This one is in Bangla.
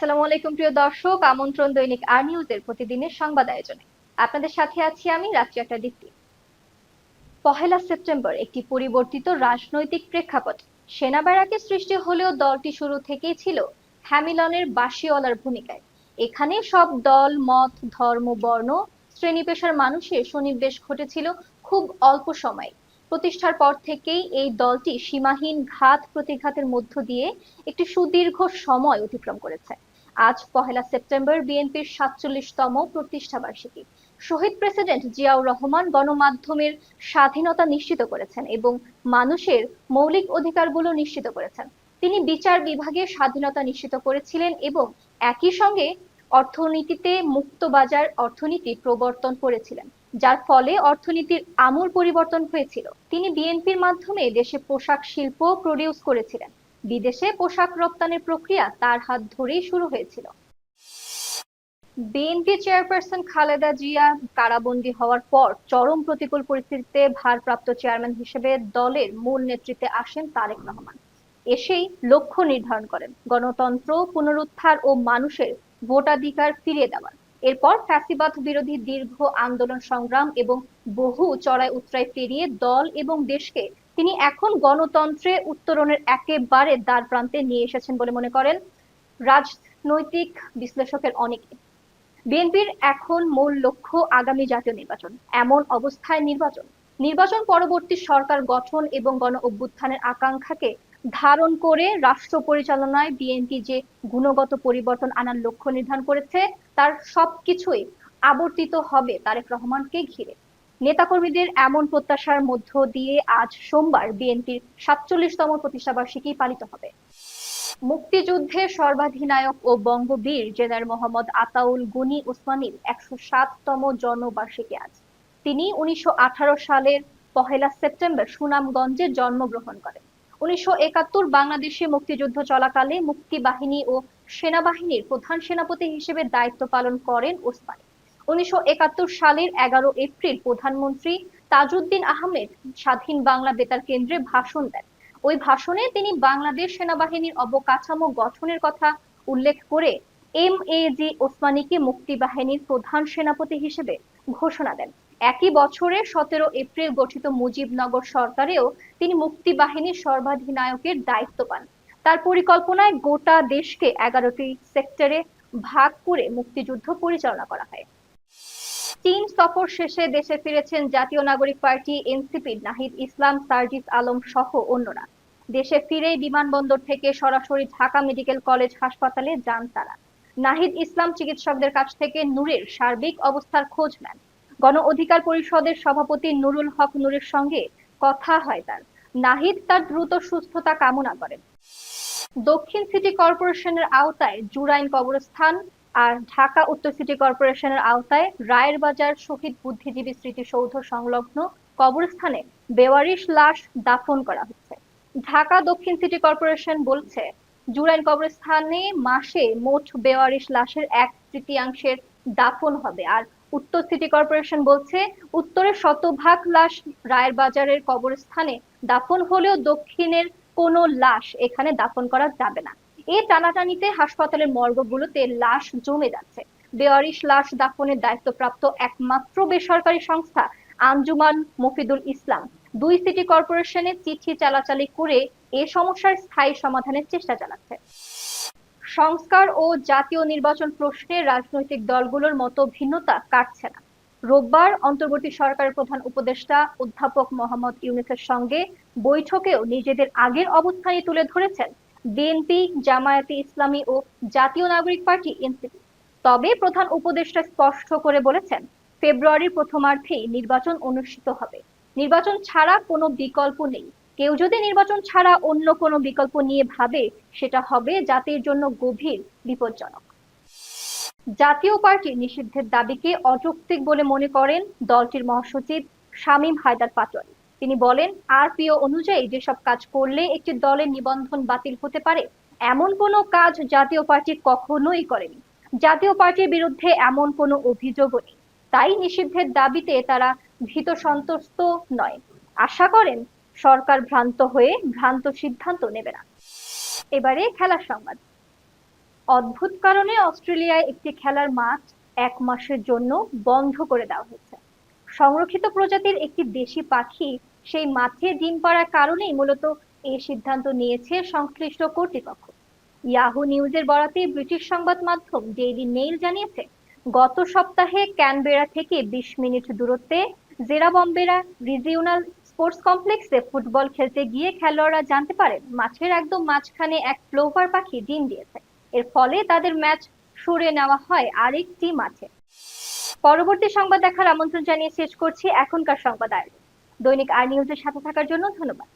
আসসালামু আলাইকুম প্রিয় দর্শক, আমন্ত্রণ দৈনিক আর নিউজের প্রতিদিনের সংবাদ আয়োজনে। আপনাদের সাথে আছি আমি রাত্রি একটা দীপ্তি। পহেলা সেপ্টেম্বর একটি পরিবর্তিত রাজনৈতিক প্রেক্ষাপট। সেনা ব্যারাকের সৃষ্টি হলেও দলটি শুরু থেকেই ছিল হ্যামিলনের বাঁশিওয়ালার ভূমিকায়। এখানে সব দল, মত, ধর্ম, বর্ণ, শ্রেণী পেশার মানুষের সন্নিবেশ ঘটেছিল খুব অল্প সময়ে। প্রতিষ্ঠার পর থেকেই এই দলটি সীমাহীন ঘাত প্রতিঘাতের মধ্য দিয়ে একটি সুদীর্ঘ সময় অতিক্রম করেছে। আজ পহেলা সেপ্টেম্বর বিএনপির ৪৭তম প্রতিষ্ঠা বার্ষিকী। শহীদ প্রেসিডেন্ট জিয়াউর রহমান গণমাধ্যমের স্বাধীনতা নিশ্চিত করেছেন এবং মানুষের মৌলিক অধিকারগুলো নিশ্চিত করেছেন। তিনি বিচার বিভাগের স্বাধীনতা নিশ্চিত করেছিলেন এবং একই সঙ্গে অর্থনীতিতে মুক্ত বাজার অর্থনীতি প্রবর্তন করেছিলেন, যার ফলে অর্থনীতির আমূল পরিবর্তন হয়েছিল। তিনি বিএনপির মাধ্যমে দেশে পোশাক শিল্প প্রডিউস করেছিলেন। বিদেশে পোশাক রপ্তানির প্রক্রিয়া তার হাত ধরেই শুরু হয়েছিল। বিএনপি চেয়ারপারসন খালেদা জিয়া কারাবন্দী হওয়ার পর চরম প্রতিকূল পরিস্থিতিতে ভারপ্রাপ্ত চেয়ারম্যান হিসেবে দলের মূল নেতৃত্বে আসেন তারেক রহমান। এসেই লক্ষ্য নির্ধারণ করেন গণতন্ত্র পুনরুদ্ধার ও মানুষের ভোটাধিকার ফিরিয়ে দেওয়ার। এরপর ফ্যাসিবাদ বিরোধী দীর্ঘ আন্দোলন সংগ্রাম এবং বহু চড়াই উতরাই পেরিয়ে দল এবং দেশকে তিনি এখন গণতন্ত্রে উত্তরণের একেবারে দ্বার প্রান্তে নিয়ে এসেছেন বলে মনে করেন রাজনৈতিক বিশ্লেষকের অনেকে। বিএনপির এখন মূল লক্ষ্য আগামী জাতীয় নির্বাচন। এমন অবস্থায় নির্বাচন পরবর্তী সরকার গঠন এবং গণ অভ্যুত্থানের আকাঙ্ক্ষাকে ধারণ করে রাষ্ট্র পরিচালনায় বিএনপি যে গুণগত পরিবর্তন আনার লক্ষ্য নির্ধারণ করেছে, তার সবকিছুই আবর্তিত হবে তারেক রহমানকে ঘিরে। নেতাকর্মীদের এমন প্রত্যাশার মধ্য দিয়ে আজ সোমবার বিএনপির ৪৭তম প্রতিষ্ঠাবার্ষিকী পালিত হবে। মুক্তিযুদ্ধের সর্বাধিনায়ক ও বঙ্গবীর জেনারেল মোহাম্মদ আতাউল গনি ওসমানীর ১০৭তম জন্মবার্ষিকী আজ। তিনি ১৯১৮ সালের পহেলা সেপ্টেম্বর সুনামগঞ্জে জন্মগ্রহণ করেন। ১৯৭১ বাংলাদেশে মুক্তিযুদ্ধ চলাকালে মুক্তিবাহিনী ও সেনাবাহিনীর প্রধান সেনাপতি হিসেবে দায়িত্ব পালন করেন ওসমানী। ১৯৭১ সালের ১১ এপ্রিল প্রধানমন্ত্রী তাজউদ্দিন আহমেদ স্বাধীন বাংলা বেতার কেন্দ্রে ভাষণ দেন। ওই ভাষণে তিনি বাংলাদেশ সেনাবাহিনীর অবকাঠামো গঠনের কথা উল্লেখ করে এমএজি ওসমানীকে মুক্তিবাহিনীর প্রধান সেনাপতি হিসেবে ঘোষণা দেন। একই বছরের ১৭ এপ্রিল গঠিত মুজিবনগর সরকারেও তিনি মুক্তিবাহিনীর সর্বাধিনায়কের দায়িত্ব পান। তার পরিকল্পনায় গোটা দেশকে ১১টি সেক্টরে ভাগ করে মুক্তিযুদ্ধ পরিচালনা করা হয়। চীন সফর শেষে দেশে ফিরেছেন জাতীয় নাগরিক পার্টি এনসিপির নাহিদ ইসলাম, সার্জিস আলম সহ অন্যরা। দেশে ফিরেই বিমানবন্দর থেকে সরাসরি ঢাকা মেডিকেল কলেজ হাসপাতালে যান তারা। নাহিদ ইসলাম চিকিৎসকদের কাছ থেকে নূরের সার্বিক অবস্থার খোঁজ নেন। গণ অধিকার পরিষদের সভাপতি নুরুল হক নূরের সঙ্গে কথা হয় তার। নাহিদ তার দ্রুত সুস্থতা কামনা করেন। দক্ষিণ সিটি কর্পোরেশনের আওতায় জুরাইন কবরস্থান আর ঢাকা উত্তর সিটি কর্পোরেশনের আওতায় রায়ের বাজার শহীদ বুদ্ধিজীবী স্মৃতিসৌধ সংলগ্ন কবরস্থানে বেওয়ারিশ লাশ দাফন করা হচ্ছে। ঢাকা দক্ষিণ সিটি কর্পোরেশন বলছে, জুরাইন কবরস্থানে মাসে মোট বেওয়ারিশ লাশের ১/৩ দাফন হবে। আর উত্তর সিটি কর্পোরেশন বলছে, উত্তরের শতভাগ লাশ রায়ের বাজারের কবরস্থানে দাফন হলেও দক্ষিণের কোনো লাশ এখানে দাফন করা যাবে না। এই টানাটানিতে হাসপাতালের মর্গগুলোতে লাশ জমে যাচ্ছে। বেওয়ারিশ লাশ দাফনের দায়িত্বপ্রাপ্ত একমাত্র বেসরকারি সংস্থা আঞ্জুমান মফিদুল ইসলাম ২ সিটি কর্পোরেশনে চিঠি চালাচালি করে এ সমস্যার স্থায়ী সমাধানের চেষ্টা চালাচ্ছে। সংস্কার ও জাতীয় নির্বাচন প্রশ্নে রাজনৈতিক দলগুলোর মতো ভিন্নতা কাটছে না। রোববার অন্তর্বর্তী সরকারের প্রধান উপদেষ্টা অধ্যাপক মোহাম্মদ ইউনূসের সঙ্গে বৈঠকেও নিজেদের আগের অবস্থানই তুলে ধরেছেন বিএনপি, জামায়াতে ইসলামী ও জাতীয় নাগরিক পার্টি এনসিপি। তবে প্রধান উপদেষ্টা স্পষ্ট করে বলেছেন, ফেব্রুয়ারির প্রথমার্ধেই নির্বাচন অনুষ্ঠিত হবে। নির্বাচন ছাড়া কোনো বিকল্প নেই। কেউ যদি নির্বাচন ছাড়া অন্য কোনো বিকল্প নিয়ে ভাবে, সেটা হবে জাতির জন্য গভীর বিপজ্জনক। জাতীয় পার্টি নিষিদ্ধের দাবিকে অযৌক্তিক বলে মনে করেন দলটির মহাসচিব শামীম হায়দার পাটোয়ারি। তিনি বলেন, আরপিও অনুযায়ী যেসব কাজ করলে একটি দলের নিবন্ধন বাতিল হতে পারে, এমন কোনো কাজ জাতীয় পার্টি কখনোই করেনি। জাতীয় পার্টির বিরুদ্ধে এমন কোনো অভিযোগও নেই। তাই নিষিদ্ধের দাবিতে তারা ভীত সন্ত্রস্ত নয়। আশা করেন সরকার ভ্রান্ত হয়ে ভ্রান্ত সিদ্ধান্ত নেবে না। এবারে খেলার সংবাদ। অদ্ভুত কারণে অস্ট্রেলিয়ায় একটি খেলার মাঠ 1 মাসের জন্য বন্ধ করে দেওয়া হয়েছে। সংরক্ষিত প্রজাতির একটি দেশি পাখি সেই মাঠে ডিম পাড়ার কারণেই মূলত এই সিদ্ধান্ত নিয়েছে সংশ্লিষ্ট কর্তৃপক্ষ। ইয়াহু নিউজের বরাতে ব্রিটিশ সংবাদ মাধ্যম ডেইলি মেইল জানিয়েছে, গত সপ্তাহে ক্যানবেরা থেকে 20 মিনিট দূরত্বে জেরাবম্বেরা রিজিওনাল স্পোর্টস কমপ্লেক্সে ফুটবল খেলতে গিয়ে খেলোয়াড়রা জানতে পারেন মাঠের একদম মাঝখানে এক প্লোভার পাখি ডিম দিয়েছে। এর ফলে তাদের ম্যাচ সরিয়ে নেওয়া হয় আরেকটি মাঠে। পরবর্তী সংবাদ দেখার আমন্ত্রণ জানিয়ে শেষ করছি এখনকার সংবাদ আয়োজন। দৈনিক আর নিউজের সাথে থাকার জন্য ধন্যবাদ।